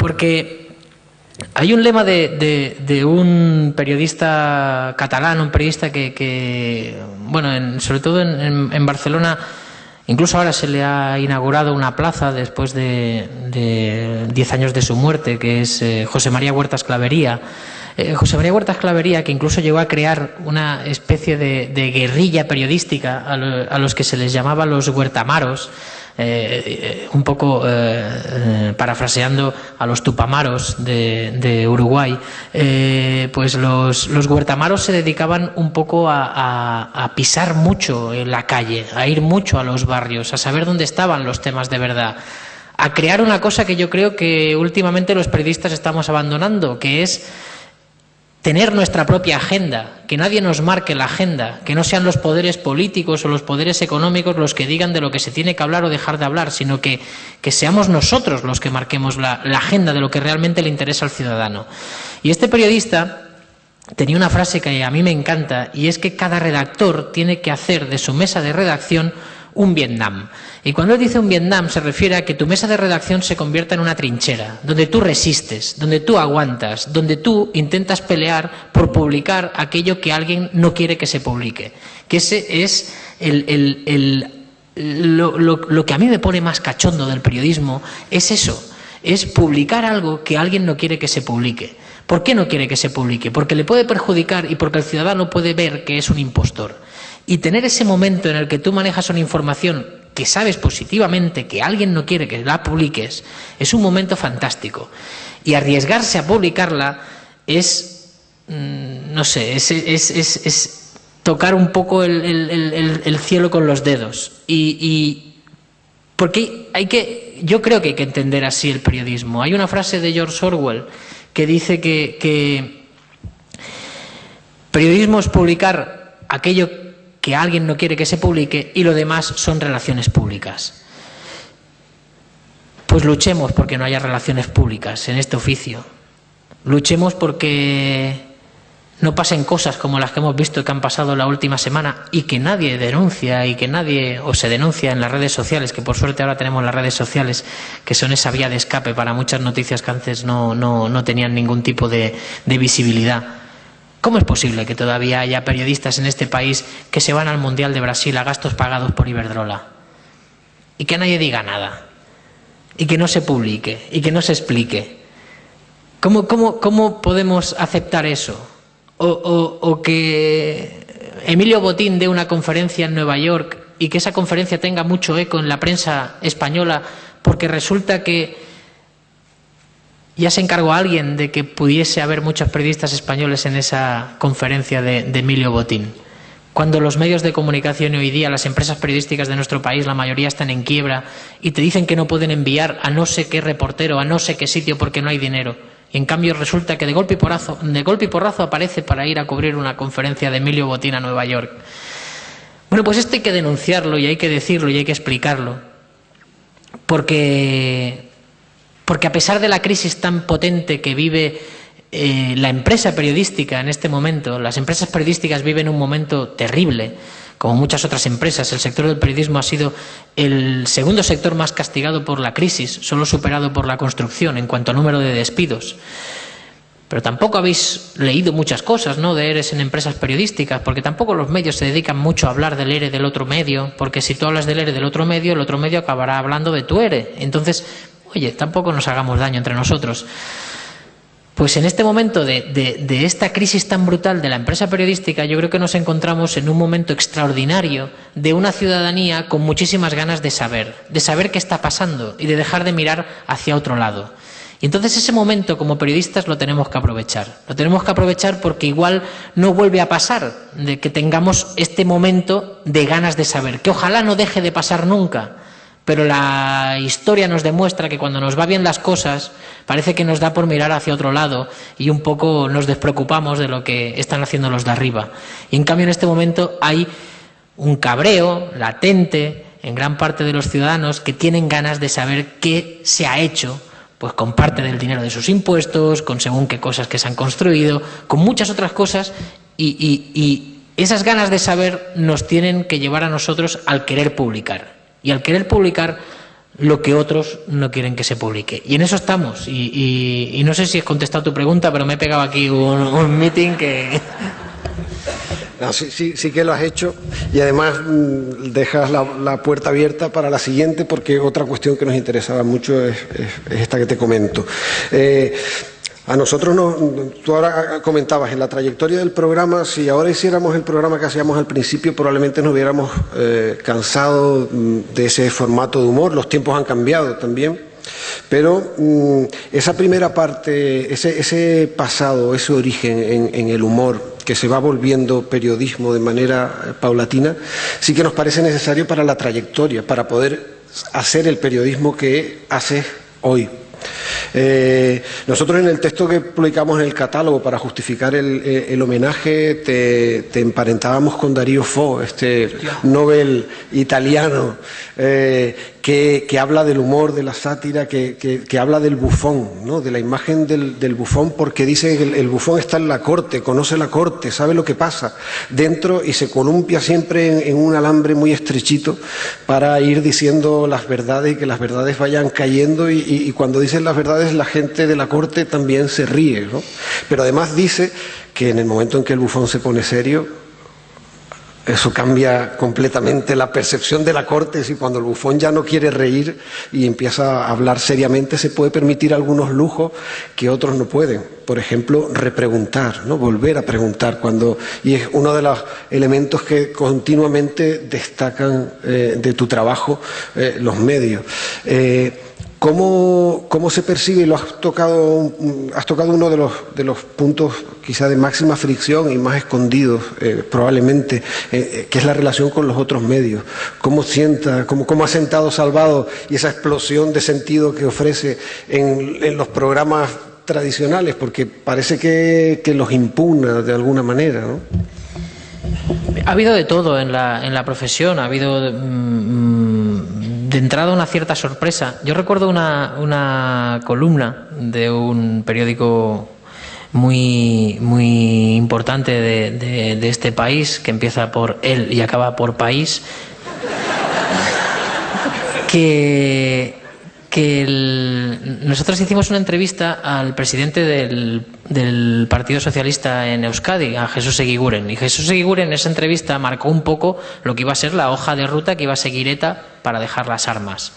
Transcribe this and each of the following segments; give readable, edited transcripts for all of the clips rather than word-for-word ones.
Porque hay un lema de un periodista catalán, un periodista que bueno, sobre todo en Barcelona, incluso ahora se le ha inaugurado una plaza después de 10 años de su muerte, que es José María Huertas Clavería. José María Huertas Clavería, que incluso llegó a crear una especie de guerrilla periodística a los que se les llamaba los huertamaros, un poco parafraseando a los tupamaros de Uruguay. Pues los huertamaros se dedicaban un poco a pisar mucho en la calle, a ir mucho a los barrios, a saber dónde estaban los temas de verdad, a crear una cosa que yo creo que últimamente los periodistas estamos abandonando, que es tener nuestra propia agenda, que nadie nos marque la agenda, que no sean los poderes políticos o los poderes económicos los que digan de lo que se tiene que hablar o dejar de hablar, sino que seamos nosotros los que marquemos la agenda de lo que realmente le interesa al ciudadano. Y este periodista tenía una frase que a mí me encanta, y es que cada redactor tiene que hacer de su mesa de redacción un Vietnam. Y cuando él dice un Vietnam se refiere a que tu mesa de redacción se convierta en una trinchera, donde tú resistes, donde tú aguantas, donde tú intentas pelear por publicar aquello que alguien no quiere que se publique. Que ese es lo que a mí me pone más cachondo del periodismo, es eso, es publicar algo que alguien no quiere que se publique. ¿Por qué no quiere que se publique? Porque le puede perjudicar y porque el ciudadano puede ver que es un impostor. Y tener ese momento en el que tú manejas una información que sabes positivamente que alguien no quiere que la publiques, es un momento fantástico. Y arriesgarse a publicarla es, no sé, es tocar un poco el cielo con los dedos. Porque yo creo que hay que entender así el periodismo. Hay una frase de George Orwell que dice que periodismo es publicar aquello que alguien no quiere que se publique y lo demás son relaciones públicas. Pues luchemos porque no haya relaciones públicas en este oficio. Luchemos porque no pasen cosas como las que hemos visto que han pasado la última semana y que nadie denuncia y que nadie, o se denuncia en las redes sociales, que por suerte ahora tenemos las redes sociales que son esa vía de escape para muchas noticias que antes no tenían ningún tipo de visibilidad. ¿Cómo es posible que todavía haya periodistas en este país que se van al Mundial de Brasil a gastos pagados por Iberdrola? Y que nadie diga nada. Y que no se publique. Y que no se explique. ¿Cómo podemos aceptar eso? O que Emilio Botín dé una conferencia en Nueva York y que esa conferencia tenga mucho eco en la prensa española porque resulta que ya se encargó a alguien de que pudiese haber muchos periodistas españoles en esa conferencia de Emilio Botín. Cuando los medios de comunicación hoy día, las empresas periodísticas de nuestro país, la mayoría están en quiebra y te dicen que no pueden enviar a no sé qué reportero, a no sé qué sitio porque no hay dinero. Y en cambio resulta que de golpe y porrazo aparece para ir a cubrir una conferencia de Emilio Botín a Nueva York. Bueno, pues esto hay que denunciarlo y hay que decirlo y hay que explicarlo. Porque a pesar de la crisis tan potente que vive la empresa periodística en este momento, las empresas periodísticas viven un momento terrible, como muchas otras empresas. El sector del periodismo ha sido el segundo sector más castigado por la crisis, solo superado por la construcción en cuanto a número de despidos. Pero tampoco habéis leído muchas cosas, ¿no?, de EREs en empresas periodísticas, porque tampoco los medios se dedican mucho a hablar del ERE del otro medio, porque si tú hablas del ERE del otro medio, el otro medio acabará hablando de tu ERE. Entonces, oye, tampoco nos hagamos daño entre nosotros. Pues en este momento de esta crisis tan brutal de la empresa periodística, yo creo que nos encontramos en un momento extraordinario de una ciudadanía con muchísimas ganas de saber qué está pasando y de dejar de mirar hacia otro lado. Y entonces ese momento como periodistas lo tenemos que aprovechar. Lo tenemos que aprovechar porque igual no vuelve a pasar de que tengamos este momento de ganas de saber, que ojalá no deje de pasar nunca. Pero la historia nos demuestra que cuando nos va bien las cosas parece que nos da por mirar hacia otro lado y un poco nos despreocupamos de lo que están haciendo los de arriba. Y en cambio en este momento hay un cabreo latente en gran parte de los ciudadanos que tienen ganas de saber qué se ha hecho, pues con parte del dinero de sus impuestos, con según qué cosas que se han construido, con muchas otras cosas y esas ganas de saber nos tienen que llevar a nosotros al querer publicar. Y al querer publicar lo que otros no quieren que se publique. Y en eso estamos. Y no sé si he contestado tu pregunta, pero me he pegado aquí un meeting que... No, sí que lo has hecho, y además dejas la puerta abierta para la siguiente, porque otra cuestión que nos interesaba mucho es esta que te comento. A nosotros tú ahora comentabas en la trayectoria del programa, si ahora hiciéramos el programa que hacíamos al principio, probablemente nos hubiéramos cansado de ese formato de humor. Los tiempos han cambiado también. Pero esa primera parte, ese pasado, ese origen en el humor que se va volviendo periodismo de manera paulatina, sí que nos parece necesario para la trayectoria, para poder hacer el periodismo que haces hoy. Nosotros en el texto que publicamos en el catálogo para justificar el homenaje te emparentábamos con Dario Fo, este Nobel italiano, que habla del humor, de la sátira, que habla del bufón, ¿no? De la imagen del bufón, porque dice que el bufón está en la corte, conoce la corte, sabe lo que pasa dentro y se columpia siempre en un alambre muy estrechito para ir diciendo las verdades y que las verdades vayan cayendo, y cuando dicen las verdades la gente de la corte también se ríe, ¿no? Pero además dice que en el momento en que el bufón se pone serio, eso cambia completamente la percepción de la corte. Si cuando el bufón ya no quiere reír y empieza a hablar seriamente, se puede permitir algunos lujos que otros no pueden. Por ejemplo, repreguntar, ¿no? Volver a preguntar, y es uno de los elementos que continuamente destacan de tu trabajo los medios. ¿Cómo se percibe? Y lo has tocado uno de los puntos quizá de máxima fricción y más escondidos probablemente, que es la relación con los otros medios. ¿Cómo ha sentado Salvado y esa explosión de sentido que ofrece en los programas tradicionales? Porque parece que los impugna de alguna manera, ¿no? Ha habido de todo en la profesión, ha habido de entrada una cierta sorpresa. Yo recuerdo una columna de un periódico muy importante de este país, que empieza por él y acaba por país, nosotros hicimos una entrevista al presidente del Partido Socialista en Euskadi, a Jesús Eguiguren. Y Jesús Eguiguren en esa entrevista marcó un poco lo que iba a ser la hoja de ruta que iba a seguir ETA para dejar las armas.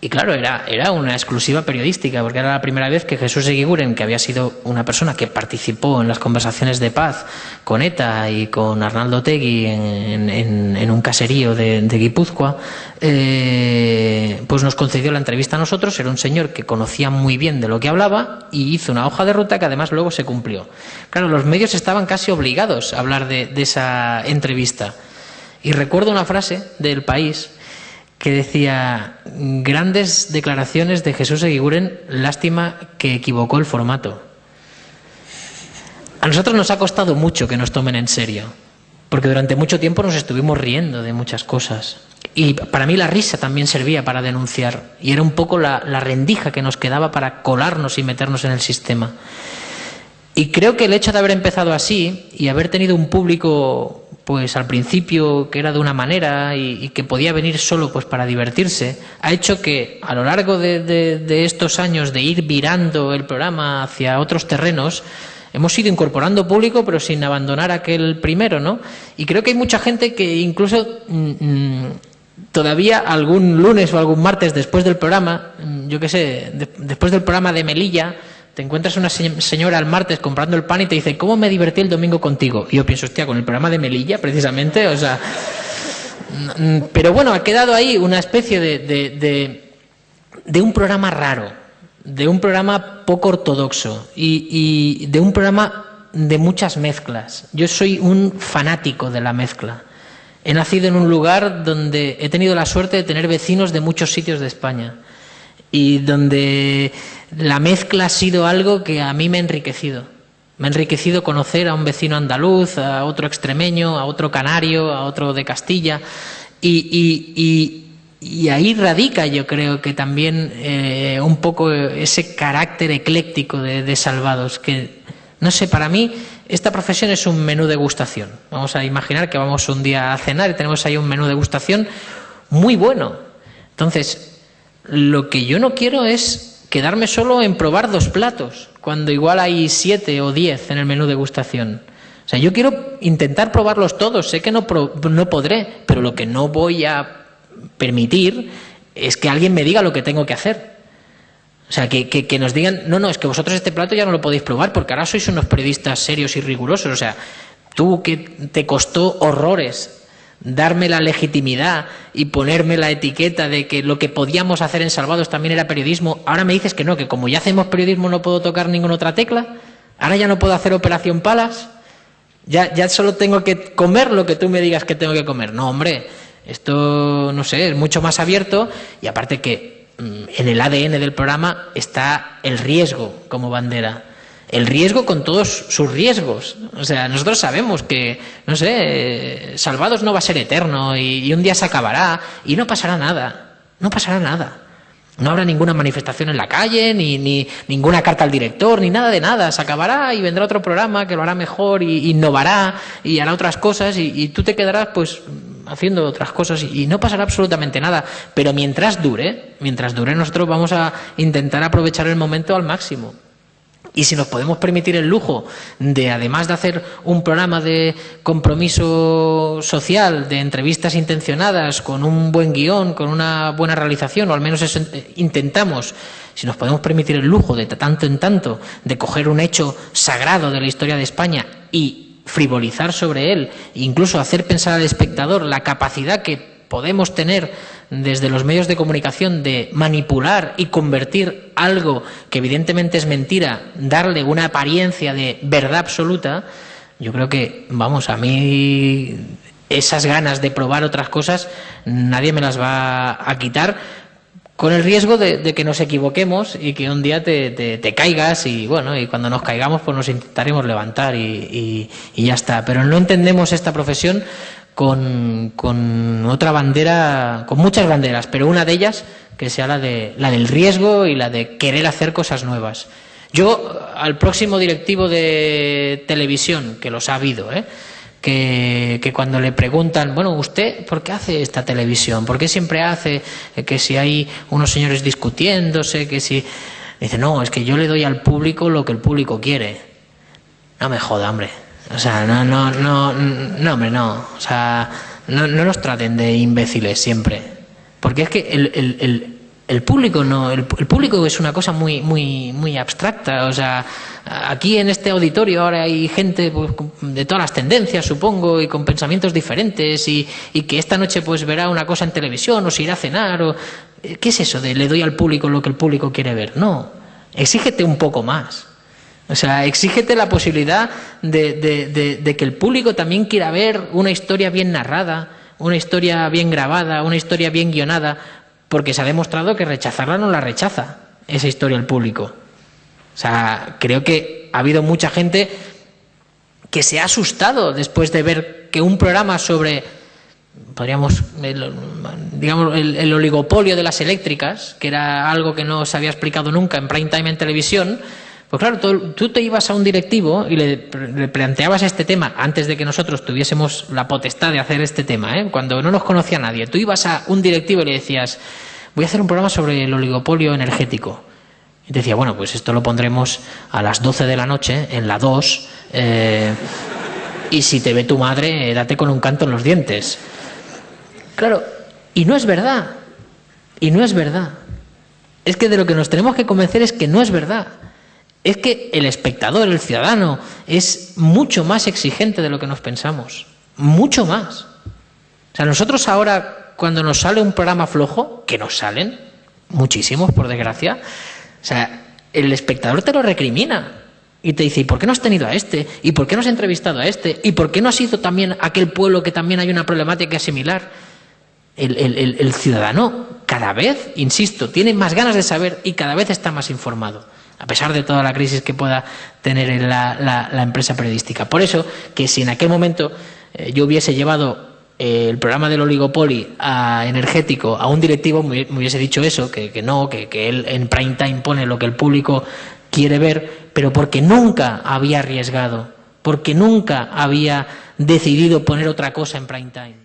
Y claro, era una exclusiva periodística, porque era la primera vez que Jesús Eguiguren, que había sido una persona que participó en las conversaciones de paz con ETA y con Arnaldo Otegi en un caserío de Guipúzcoa, pues nos concedió la entrevista a nosotros. Era un señor que conocía muy bien de lo que hablaba y hizo una hoja de ruta que además luego se cumplió. Claro, los medios estaban casi obligados a hablar de esa entrevista. Y recuerdo una frase del País que decía: grandes declaraciones de Jesús Eguiguren, lástima que equivocó el formato. A nosotros nos ha costado mucho que nos tomen en serio, porque durante mucho tiempo nos estuvimos riendo de muchas cosas. Y para mí la risa también servía para denunciar, y era un poco la rendija que nos quedaba para colarnos y meternos en el sistema. Y creo que el hecho de haber empezado así y haber tenido un público, pues al principio, que era de una manera y que podía venir solo pues para divertirse, ha hecho que a lo largo de estos años de ir virando el programa hacia otros terrenos, hemos ido incorporando público, pero sin abandonar aquel primero, ¿no? Y creo que hay mucha gente que incluso todavía algún lunes o algún martes después del programa, yo qué sé, después del programa de Melilla, te encuentras una señora el martes comprando el pan y te dice: ¿cómo me divertí el domingo contigo? Y yo pienso, hostia, con el programa de Melilla, precisamente, o sea... Pero bueno, ha quedado ahí una especie de un programa raro, de un programa poco ortodoxo y de un programa de muchas mezclas. Yo soy un fanático de la mezcla. He nacido en un lugar donde he tenido la suerte de tener vecinos de muchos sitios de España y donde la mezcla ha sido algo que a mí me ha enriquecido. Me ha enriquecido conocer a un vecino andaluz, a otro extremeño, a otro canario, a otro de Castilla. Y ahí radica, yo creo, que también un poco ese carácter ecléctico de Salvados, que, no sé, para mí esta profesión es un menú degustación. Vamos a imaginar que vamos un día a cenar y tenemos ahí un menú degustación muy bueno. Entonces, Lo que yo no quiero es quedarme solo en probar 2 platos, cuando igual hay 7 o 10 en el menú degustación. O sea, yo quiero intentar probarlos todos, sé que no podré, pero lo que no voy a permitir es que alguien me diga lo que tengo que hacer. O sea, que nos digan, no, es que vosotros este plato ya no lo podéis probar porque ahora sois unos periodistas serios y rigurosos. O sea, tú que te costó horrores darme la legitimidad y ponerme la etiqueta de que lo que podíamos hacer en Salvados también era periodismo, ahora me dices que no, que como ya hacemos periodismo no puedo tocar ninguna otra tecla, ahora ya no puedo hacer Operación Palas, ya solo tengo que comer lo que tú me digas que tengo que comer. No, hombre, esto, no sé, es mucho más abierto y aparte que en el ADN del programa está el riesgo como bandera. El riesgo con todos sus riesgos. O sea, nosotros sabemos que, no sé, Salvados no va a ser eterno y un día se acabará y no pasará nada. No pasará nada. No habrá ninguna manifestación en la calle, ni ninguna carta al director, ni nada de nada. Se acabará y vendrá otro programa que lo hará mejor y innovará y hará otras cosas y tú te quedarás pues haciendo otras cosas y no pasará absolutamente nada. Pero mientras dure nosotros vamos a intentar aprovechar el momento al máximo. Y si nos podemos permitir el lujo de, además de hacer un programa de compromiso social, de entrevistas intencionadas, con un buen guión, con una buena realización, o al menos eso intentamos, si nos podemos permitir el lujo de tanto en tanto, de coger un hecho sagrado de la historia de España y frivolizar sobre él, e incluso hacer pensar al espectador la capacidad que podemos tener desde los medios de comunicación de manipular y convertir algo que evidentemente es mentira, darle una apariencia de verdad absoluta, yo creo que, vamos, a mí esas ganas de probar otras cosas nadie me las va a quitar, con el riesgo de que nos equivoquemos y que un día te caigas y bueno, y cuando nos caigamos pues nos intentaremos levantar y ya está. Pero no entendemos esta profesión con otra bandera, con muchas banderas, pero una de ellas que sea la del riesgo y la de querer hacer cosas nuevas. Yo, al próximo directivo de televisión, que los ha habido, que cuando le preguntan, bueno, ¿usted por qué hace esta televisión? ¿Por qué siempre hace que si hay unos señores discutiéndose, que si... Dice, no, es que yo le doy al público lo que el público quiere. No me joda, hombre. O sea, no, hombre, no. O sea, no nos traten de imbéciles siempre. Porque es que el público no, el público es una cosa muy abstracta. O sea, aquí en este auditorio ahora hay gente pues, de todas las tendencias, supongo, y con pensamientos diferentes, y que esta noche pues verá una cosa en televisión o se irá a cenar. O ¿qué es eso de le doy al público lo que el público quiere ver? No, exígete un poco más. O sea, exígete la posibilidad de que el público también quiera ver una historia bien narrada, una historia bien grabada, una historia bien guionada, porque se ha demostrado que rechazarla no la rechaza esa historia el público. O sea, creo que ha habido mucha gente que se ha asustado después de ver que un programa sobre, podríamos, digamos, el oligopolio de las eléctricas, que era algo que no se había explicado nunca en prime time en televisión. Pues claro, tú te ibas a un directivo y le planteabas este tema antes de que nosotros tuviésemos la potestad de hacer este tema, cuando no nos conocía nadie. Tú ibas a un directivo y le decías, voy a hacer un programa sobre el oligopolio energético. Y te decía, bueno, pues esto lo pondremos a las 12 de la noche, en la 2, y si te ve tu madre, date con un canto en los dientes. Claro, y no es verdad. Y no es verdad. Es que de lo que nos tenemos que convencer es que no es verdad. Es que el espectador, el ciudadano, es mucho más exigente de lo que nos pensamos. Mucho más. O sea, nosotros ahora, cuando nos sale un programa flojo, que nos salen muchísimos, por desgracia, o sea, el espectador te lo recrimina. Y te dice, ¿y por qué no has tenido a este? ¿Y por qué no has entrevistado a este? ¿Y por qué no has ido también a aquel pueblo que también hay una problemática similar? El ciudadano cada vez, insisto, tiene más ganas de saber y cada vez está más informado, a pesar de toda la crisis que pueda tener en la empresa periodística. Por eso, que si en aquel momento yo hubiese llevado el programa del oligopolio energético a un directivo, me hubiese dicho eso, que no, que él en prime time pone lo que el público quiere ver, pero porque nunca había arriesgado, porque nunca había decidido poner otra cosa en prime time.